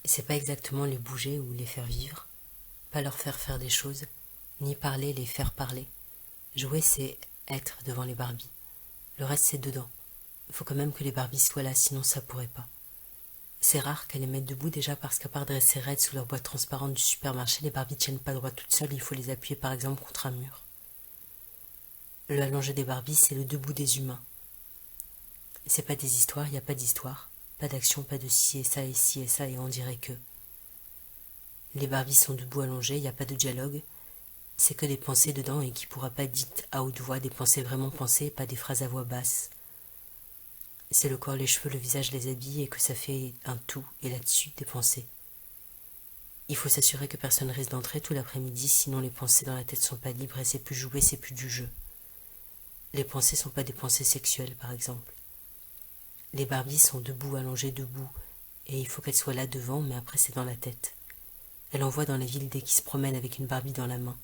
C'est pas exactement les bouger ou les faire vivre, pas leur faire faire des choses, ni parler, les faire parler. Jouer, c'est être devant les Barbies. Le reste, c'est dedans. Il faut quand même que les Barbies soient là, sinon ça pourrait pas. C'est rare qu'elles les mettent debout déjà parce qu'à part dresser raides sous leur boîte transparente du supermarché, les Barbies tiennent pas droit toutes seules, il faut les appuyer par exemple contre un mur. Le allongé des Barbies, c'est le debout des humains. C'est pas des histoires, y a pas d'histoire, pas d'action, pas de ci et ça, et on dirait que. Les Barbies sont debout allongées, y a pas de dialogue, c'est que des pensées dedans et qui pourra pas être dites à haute voix, des pensées vraiment pensées, pas des phrases à voix basse. C'est le corps, les cheveux, le visage, les habits et que ça fait un tout, et là-dessus, des pensées. Il faut s'assurer que personne risque d'entrer tout l'après-midi, sinon les pensées dans la tête sont pas libres et c'est plus jouer, c'est plus du jeu. Les pensées sont pas des pensées sexuelles, par exemple. Les Barbies sont debout, allongées debout, et il faut qu'elles soient là devant, mais après c'est dans la tête. Elle en voit dans les villes dès qu'ils se promènent avec une Barbie dans la main.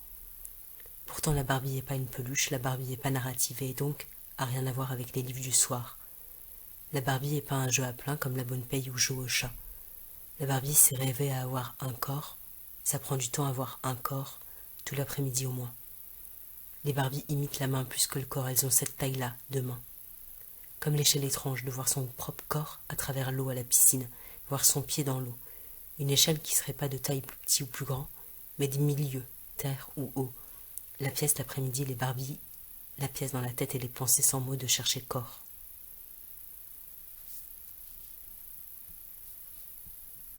Pourtant la Barbie n'est pas une peluche, la Barbie n'est pas narrative et donc a rien à voir avec les livres du soir. La Barbie n'est pas un jeu à plein comme la bonne paye ou joue au chat. La Barbie s'est rêvée à avoir un corps, ça prend du temps à avoir un corps, tout l'après-midi au moins. Les Barbies imitent la main plus que le corps, elles ont cette taille-là, de main. Comme l'échelle étrange de voir son propre corps à travers l'eau à la piscine, voir son pied dans l'eau. Une échelle qui serait pas de taille plus petit ou plus grand, mais des milieux, terre ou eau. La pièce l'après-midi, les Barbies, la pièce dans la tête et les pensées sans mots de chercher corps.